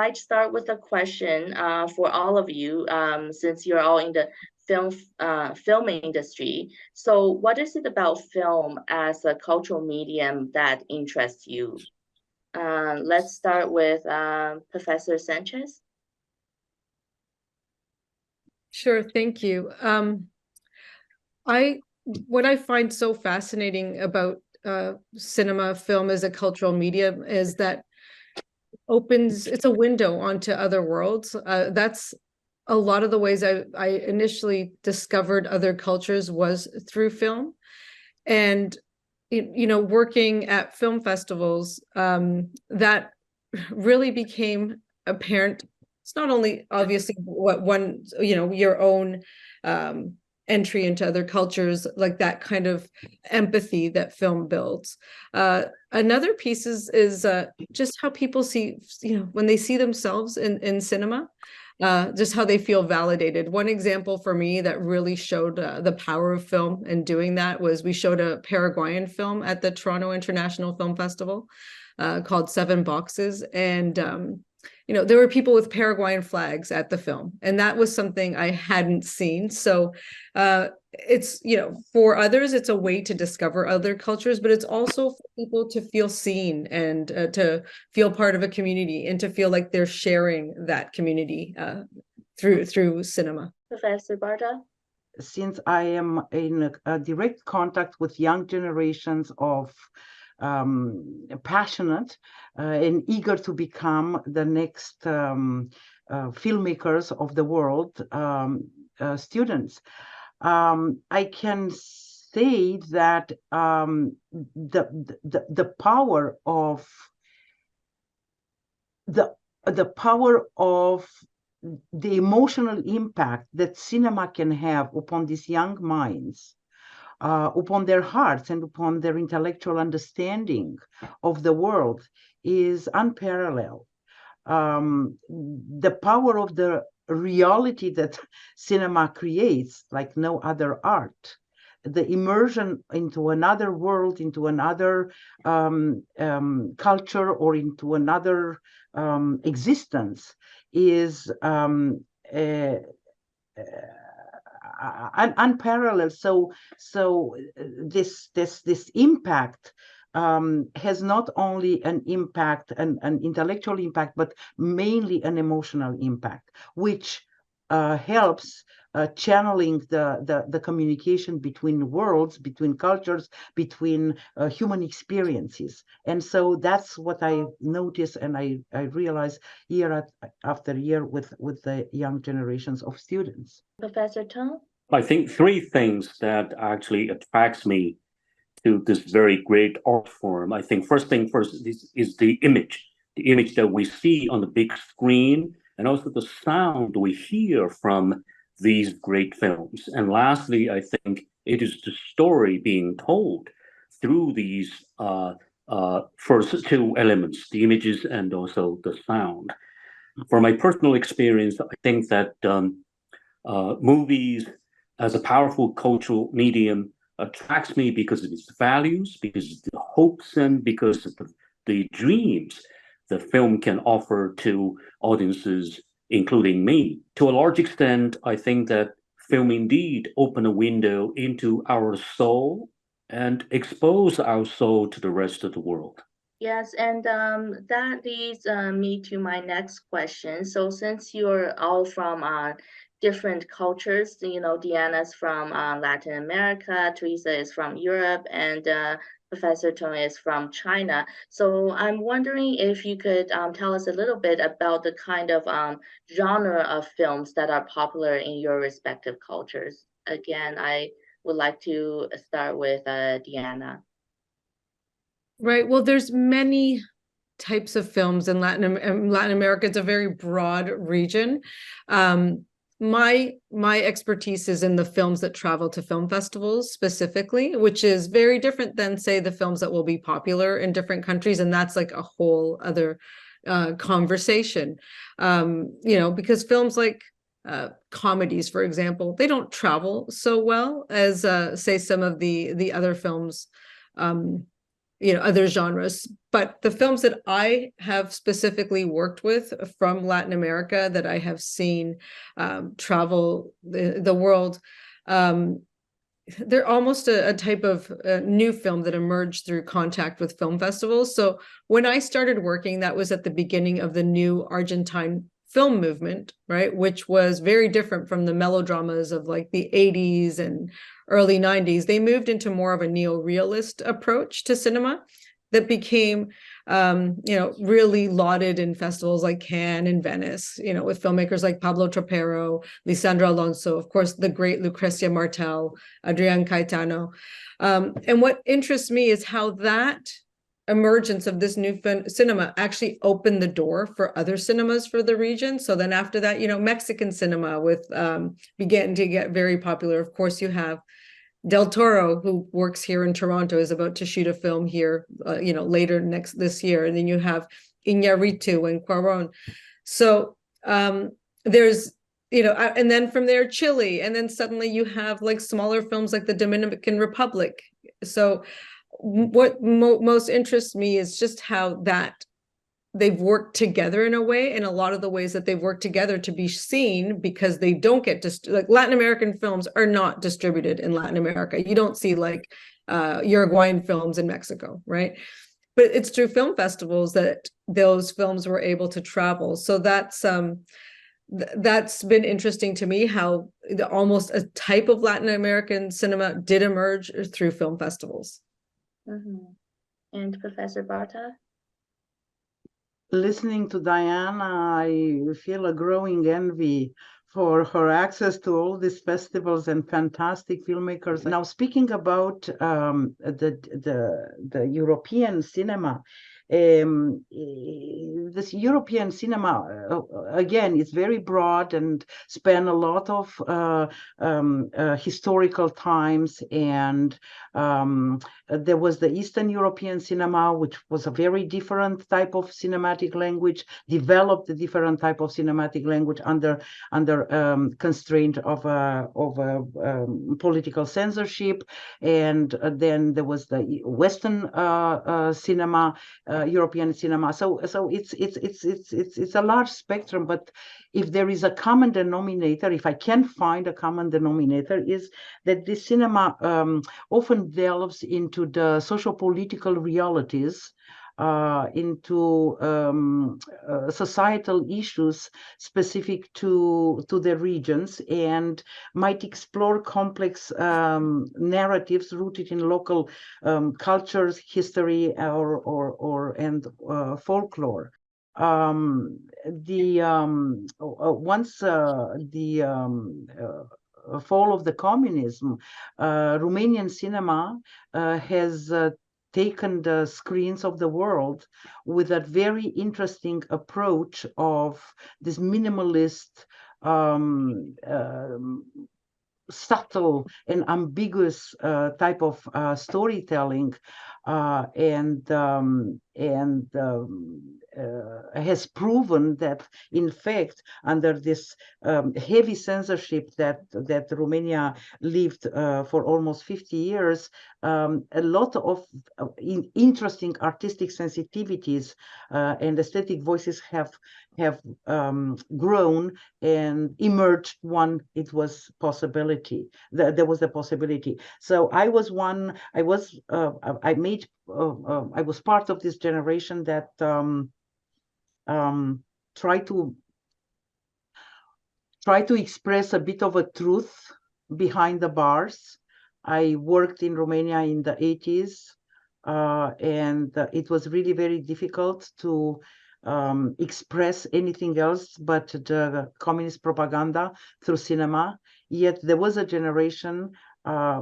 might start with a question for all of you, since you're all in the film industry. So, what is it about film as a cultural medium that interests you? Let's start with Professor Sanchez. Sure, thank you. What I find so fascinating about cinema, film as a cultural medium is that it's a window onto other worlds. That's a lot of the ways I initially discovered other cultures was through film. And working at film festivals, that really became apparent. It's not only obviously what one, your own entry into other cultures, like that kind of empathy that film builds. Another piece is just how people see, when they see themselves in cinema, just how they feel validated. One example for me that really showed the power of film in doing that was we showed a Paraguayan film at the Toronto International Film Festival called Seven Boxes. And, there were people with Paraguayan flags at the film, and that was something I hadn't seen. So it's, for others, it's a way to discover other cultures, but it's also for people to feel seen and to feel part of a community and to feel like they're sharing that community through cinema. Professor Barta? Since I am in a direct contact with young generations of passionate and eager to become the next filmmakers of the world, students, I can say that the power of the power of the emotional impact that cinema can have upon these young minds, upon their hearts and upon their intellectual understanding of the world is unparalleled. The power of the reality that cinema creates, like no other art, the immersion into another world, into another culture, or into another existence is unparalleled. So this impact has not only an impact, an intellectual impact, but mainly an emotional impact, which helps channeling the communication between worlds, between cultures, between human experiences. And so that's what I notice, and I realize year after year with the young generations of students. Professor Teng? I think three things that actually attracts me to this very great art form. I think first is the image that we see on the big screen, and also the sound we hear from these great films. And lastly, I think it is the story being told through these first two elements, the images and also the sound. For my personal experience, I think that movies as a powerful cultural medium attracts me because of its values, because of the hopes, and because of the dreams the film can offer to audiences, including me. To a large extent, I think that film indeed open a window into our soul and expose our soul to the rest of the world. Yes, and that leads me to my next question. So since you're all from different cultures, Deanna's from Latin America, Tereza is from Europe, and Professor Teng is from China. So I'm wondering if you could tell us a little bit about the kind of genre of films that are popular in your respective cultures. Again, I would like to start with Deanna. Right. Well, there's many types of films in Latin America. It's a very broad region. My expertise is in the films that travel to film festivals specifically, which is very different than, say, the films that will be popular in different countries. And that's like a whole other conversation, because films like comedies, for example, they don't travel so well as, say, some of the other films other genres. But the films that I have specifically worked with from Latin America that I have seen travel the world, they're almost a type of new film that emerged through contact with film festivals. So when I started working, that was at the beginning of the new Argentine film movement, right? Which was very different from the melodramas of like the 80s and early 90s. They moved into more of a neo-realist approach to cinema that became really lauded in festivals like Cannes and Venice, with filmmakers like Pablo Tropero, Lisandro Alonso, of course, the great Lucrecia Martel, Adrián Caetano. And what interests me is how that emergence of this new cinema actually opened the door for other cinemas for the region. So then after that, Mexican cinema began to get very popular. Of course, you have Del Toro, who works here in Toronto, is about to shoot a film here, later this year. And then you have Iñárritu and Cuarón. So there's, and then from there, Chile. And then suddenly you have like smaller films like the Dominican Republic. So what most interests me is just how that they've worked together in a way, and a lot of the ways that they've worked together to be seen, because they don't get like Latin American films are not distributed in Latin America. You don't see like Uruguayan films in Mexico, right? But it's through film festivals that those films were able to travel. So that's been interesting to me, how almost a type of Latin American cinema did emerge through film festivals. Mm-hmm. And Professor Barta? Listening to Diana, I feel a growing envy for her access to all these festivals and fantastic filmmakers. Now, speaking about the European cinema, this European cinema, again, is very broad and span a lot of historical times. And there was the Eastern European cinema, which was a very different type of cinematic language, developed a different type of cinematic language under constraint of political censorship. And then there was the Western cinema, European cinema. So it's a large spectrum. But if there is a common denominator, if I can find a common denominator, is that this cinema often delves into the socio-political realities, into societal issues specific to the regions, and might explore complex narratives rooted in local cultures, history, and folklore. Once the fall of the communism, Romanian cinema has taken the screens of the world with a very interesting approach of this minimalist, subtle and ambiguous type of storytelling, and has proven that, in fact, under this heavy censorship that Romania lived for almost 50 years, a lot of interesting artistic sensitivities and aesthetic voices have grown and emerged when it was possibility. There was a possibility. So I was part of this generation that try to express a bit of a truth behind the bars. I worked in Romania in the 80s, and it was really very difficult to express anything else but the communist propaganda through cinema. Yet there was a generation,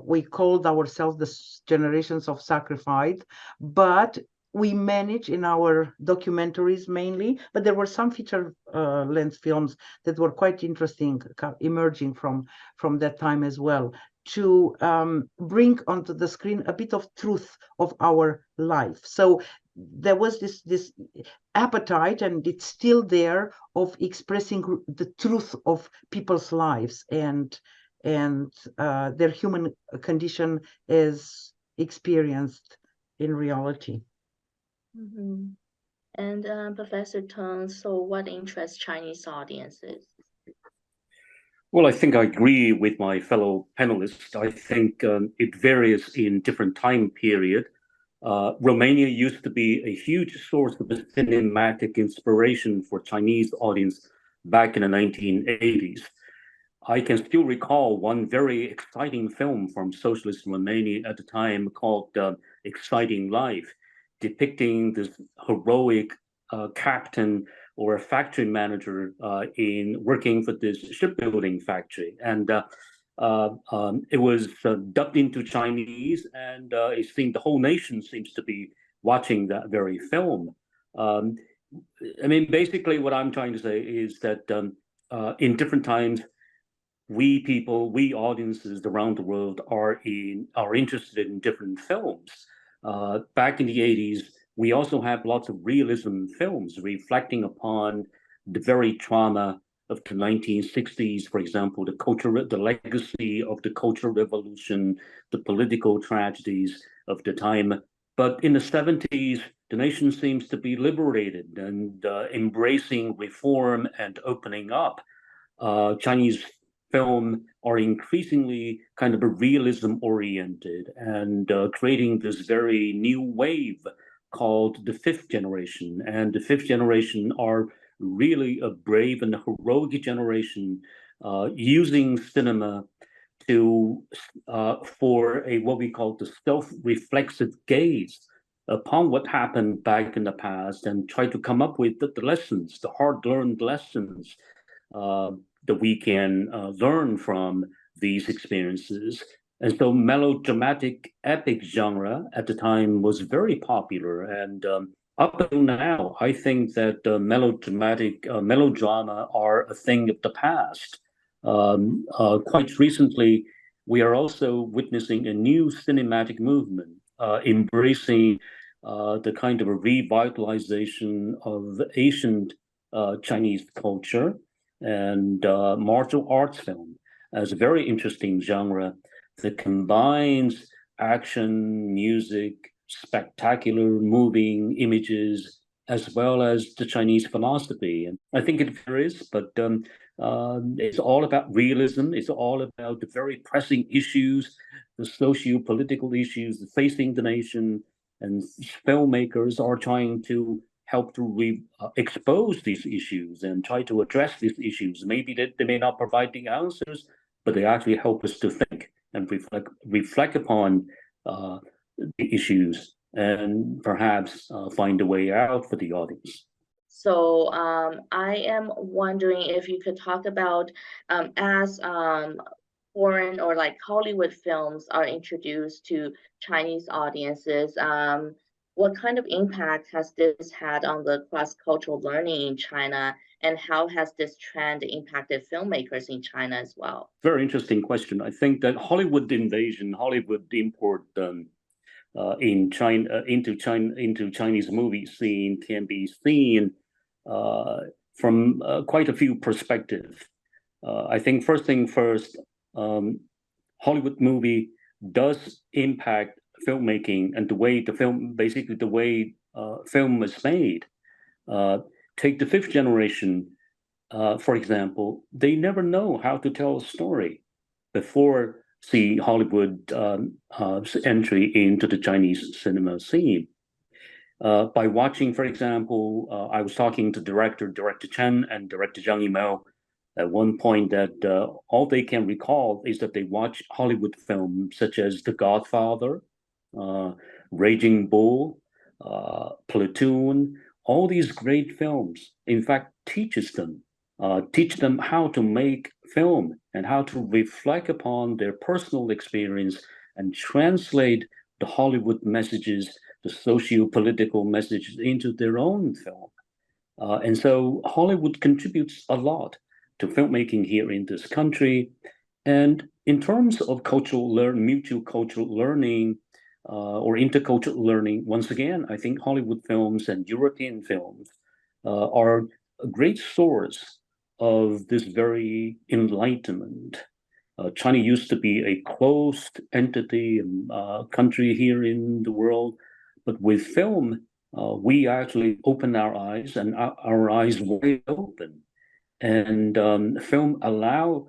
we called ourselves the generations of sacrifice, but we managed in our documentaries mainly, but there were some feature length films that were quite interesting, emerging from that time as well, to bring onto the screen a bit of truth of our life. So there was this appetite, and it's still there, of expressing the truth of people's lives and their human condition is experienced in reality. Mhm. And Professor Teng, so what interests Chinese audiences? Well, I think I agree with my fellow panelists. I think it varies in different time period. Romania used to be a huge source of cinematic inspiration for Chinese audience back in the 1980s. I can still recall one very exciting film from socialist Romania at the time called Exciting Life, depicting this heroic captain or a factory manager in working for this shipbuilding factory. And it was dubbed into Chinese, and it seemed the whole nation seems to be watching that very film. Um, I mean, basically, what I'm trying to say is that in different times, we people, we audiences around the world are interested in different films. Back in the 80s, we also have lots of realism films reflecting upon the very trauma of the 1960s, for example, the legacy of the Cultural Revolution, the political tragedies of the time. But in the 70s, the nation seems to be liberated and embracing reform and opening up. Chinese film are increasingly kind of a realism oriented and creating this very new wave called the fifth generation. And the fifth generation are really a brave and heroic generation using cinema to for a what we call the self-reflexive gaze upon what happened back in the past and try to come up with the lessons, the hard-learned lessons uh, that we can learn from these experiences. And so melodramatic epic genre at the time was very popular. And up until now, I think that melodrama are a thing of the past. Quite recently, we are also witnessing a new cinematic movement, embracing the kind of a revitalization of ancient Chinese culture and martial arts film as a very interesting genre that combines action, music, spectacular moving images, as well as the Chinese philosophy. And I think it varies, but it's all about realism. It's all about the very pressing issues, the socio-political issues facing the nation, and filmmakers are trying to help to expose these issues and try to address these issues. Maybe they may not provide the answers, but they actually help us to think and reflect upon the issues and perhaps find a way out for the audience. So I am wondering if you could talk about as foreign or like Hollywood films are introduced to Chinese audiences, what kind of impact has this had on the cross-cultural learning in China, and how has this trend impacted filmmakers in China as well? Very interesting question. I think that Hollywood invasion, Hollywood import in China into Chinese movie scene can be seen from quite a few perspectives. I think first thing first, Hollywood movie does impact filmmaking and the way the film, basically the way film is made. Take the fifth generation, for example, they never know how to tell a story before see Hollywood entry into the Chinese cinema scene. By watching, for example, I was talking to Director Chen and Director Zhang Yimou at one point that all they can recall is that they watch Hollywood films such as The Godfather, Raging Bull, Platoon, all these great films, in fact, teach them how to make film and how to reflect upon their personal experience and translate the Hollywood messages, the socio-political messages into their own film. And so Hollywood contributes a lot to filmmaking here in this country. And in terms of mutual cultural learning or intercultural learning, once again, I think Hollywood films and European films are a great source of this very enlightenment. China used to be a closed entity and country here in the world, But with film, we actually open our eyes and our eyes wide open. And film allow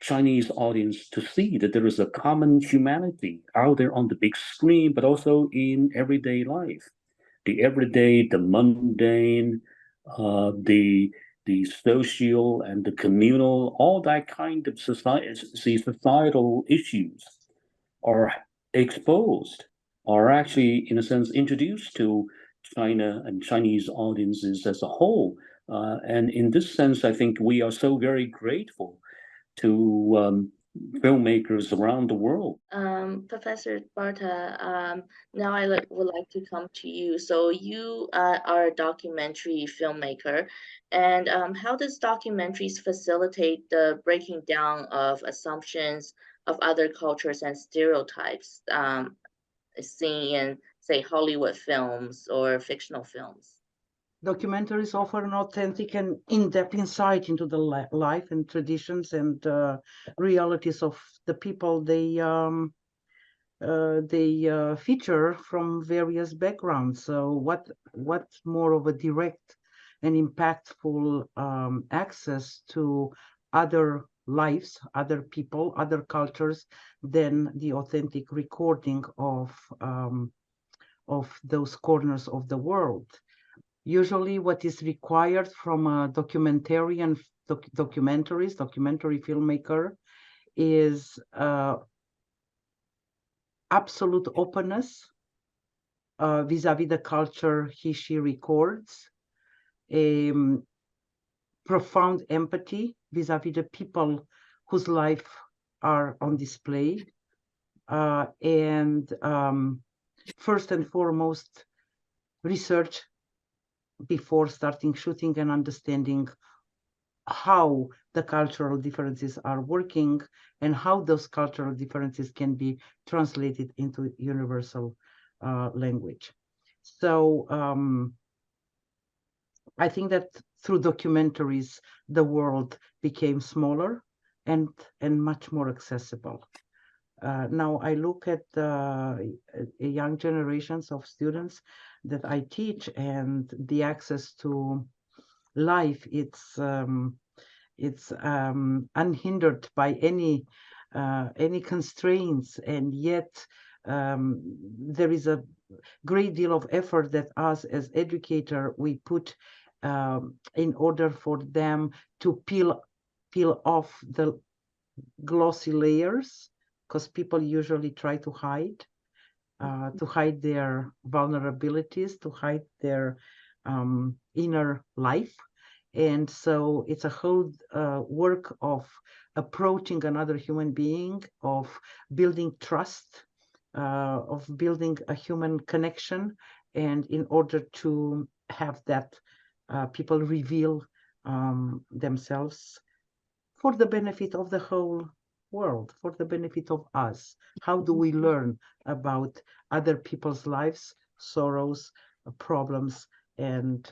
Chinese audience to see that there is a common humanity out there on the big screen, but also in everyday life. The everyday, the mundane, the social and the communal, all that kind of societal issues are exposed, are actually, in a sense, introduced to China and Chinese audiences as a whole. And in this sense, I think we are so very grateful to filmmakers around the world. Professor Barta, now I would like to come to you. So you are a documentary filmmaker, and how does documentaries facilitate the breaking down of assumptions of other cultures and stereotypes seen in, say, Hollywood films or fictional films? Documentaries offer an authentic and in-depth insight into the life and traditions and realities of the people they feature from various backgrounds. So what more of a direct and impactful access to other lives, other people, other cultures than the authentic recording of those corners of the world. Usually what is required from a documentary filmmaker is absolute openness vis-a-vis the culture she records, profound empathy vis-a-vis the people whose life are on display, and first and foremost, research before starting shooting and understanding how the cultural differences are working and how those cultural differences can be translated into universal language. So I think that through documentaries, the world became smaller and much more accessible. Now I look at young generations of students that I teach, and the access to life, it's unhindered by any constraints, and yet there is a great deal of effort that us as educator we put in order for them to peel off the glossy layers, because people usually try to hide their vulnerabilities, to hide their inner life. And so it's a whole work of approaching another human being, of building trust, of building a human connection, and in order to have that people reveal themselves for the benefit of the whole world, for the benefit of us. How do we learn about other people's lives, sorrows, problems, and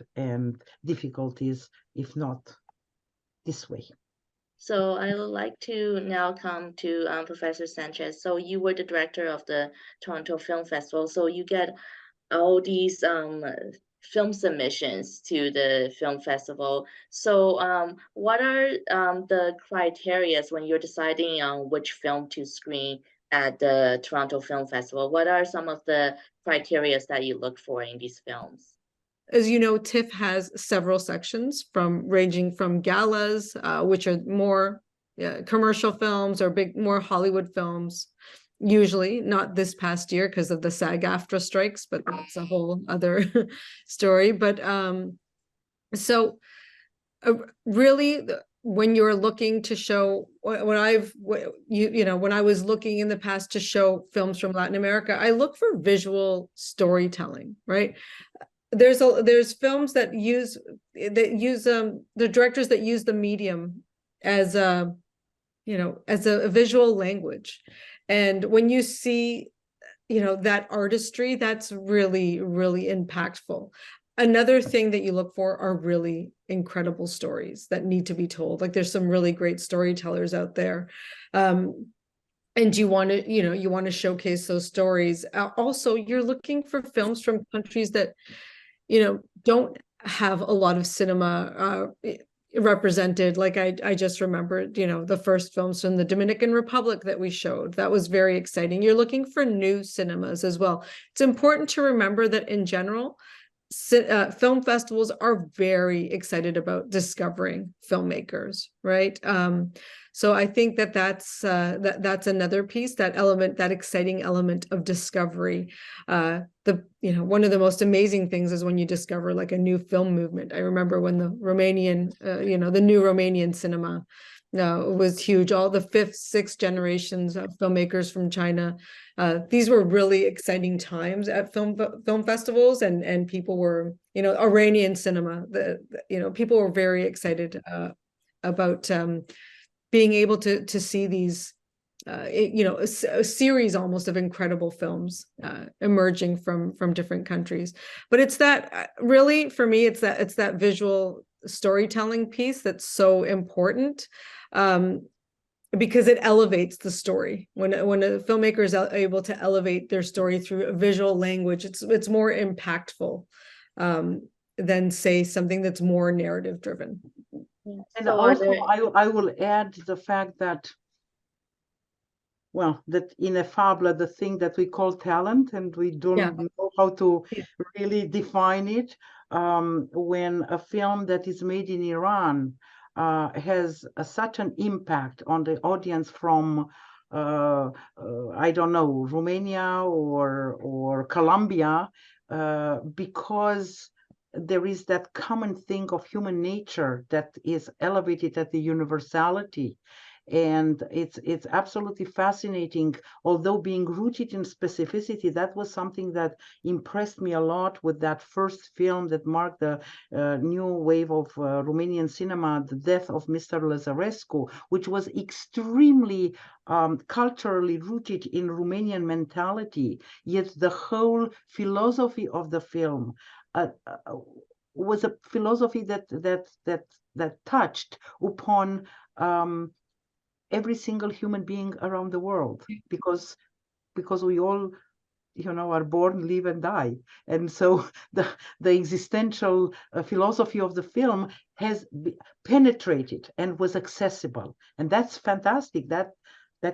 difficulties, if not this way? So I would like to now come to Professor Sanchez. So you were the director of the Toronto Film Festival. So you get all these film submissions to the film festival. So what are the criteria when you're deciding on which film to screen at the Toronto Film Festival? What are some of the criteria that you look for in these films? As you know, TIFF has several sections ranging from galas, which are more commercial films or more Hollywood films, usually not this past year because of the SAG-AFTRA strikes, but that's a whole other story. But really, when you're looking to show, when I was looking in the past to show films from Latin America, I look for visual storytelling, right? There's films that use the directors that use the medium as a visual language, and when you see that artistry, that's really, really impactful. Another thing that you look for are really incredible stories that need to be told. Like there's some really great storytellers out there. and you want to, you want to showcase those stories. Also, you're looking for films from countries that, don't have a lot of cinema represented. Like I just remembered, the first films from the Dominican Republic that we showed. That was very exciting. You're looking for new cinemas as well. It's important to remember that in general, film festivals are very excited about discovering filmmakers, right? So I think that's another piece, that element, that exciting element of discovery. One of the most amazing things is when you discover like a new film movement. I remember when the Romanian, the new Romanian cinema was huge. All the fifth, sixth generations of filmmakers from China. These were really exciting times at film festivals, and people were, Iranian cinema. People were very excited about being able to see these, a series almost of incredible films emerging from different countries. But it's that really, for me, it's that visual storytelling piece that's so important, because it elevates the story. When a filmmaker is able to elevate their story through a visual language, it's more impactful than, say, something that's more narrative driven. And So also, I will add the fact that, well, that in a fabula, the thing that we call talent, and we don't know how to really define it, when a film that is made in Iran has such an impact on the audience from, I don't know, Romania or Colombia, because there is that common thing of human nature that is elevated at the universality. And it's absolutely fascinating. Although being rooted in specificity, that was something that impressed me a lot with that first film that marked the new wave of Romanian cinema, The Death of Mr. Lazarescu, which was extremely culturally rooted in Romanian mentality. Yet the whole philosophy of the film was a philosophy that touched upon every single human being around the world, because we all, are born, live, and die. And so the existential philosophy of the film has penetrated and was accessible, and that's fantastic. That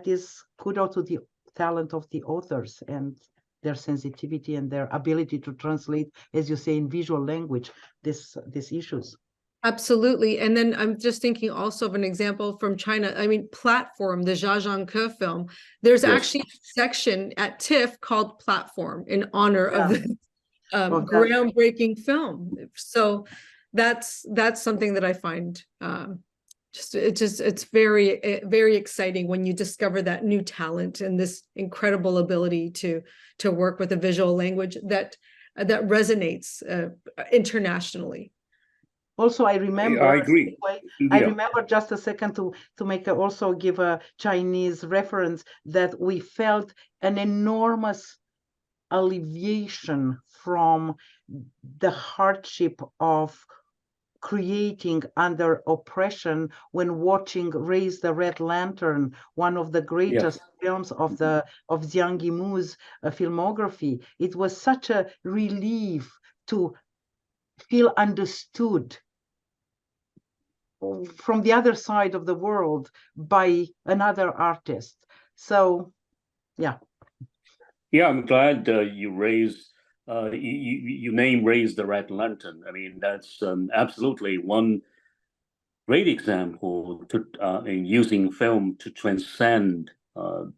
is kudos to the talent of the authors and their sensitivity and their ability to translate, as you say, in visual language, these issues. Absolutely. And then I'm just thinking also of an example from China. I mean, Platform, the Jia Zhangke film. There's actually a section at TIFF called Platform in honor of this groundbreaking film. So that's something that I find it's very, very exciting when you discover that new talent and this incredible ability to work with a visual language that resonates internationally. Also, I remember. I agree. I remember, just a second, to also give a Chinese reference, that we felt an enormous alleviation from the hardship of creating under oppression when watching Raise the Red Lantern, one of the greatest films of Zhang Yimou's filmography. It was such a relief to feel understood from the other side of the world by another artist. So, I'm glad you raised you name Raise the Red Lantern. I mean, that's absolutely one great example in using film to transcend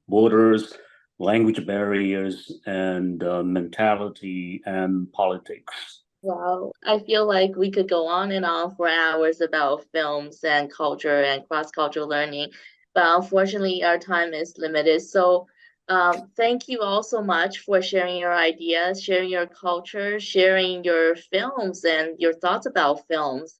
borders, language barriers, and mentality and politics. Wow, I feel like we could go on and on for hours about films and culture and cross-cultural learning, but unfortunately our time is limited. So thank you all so much for sharing your ideas, sharing your culture, sharing your films and your thoughts about films.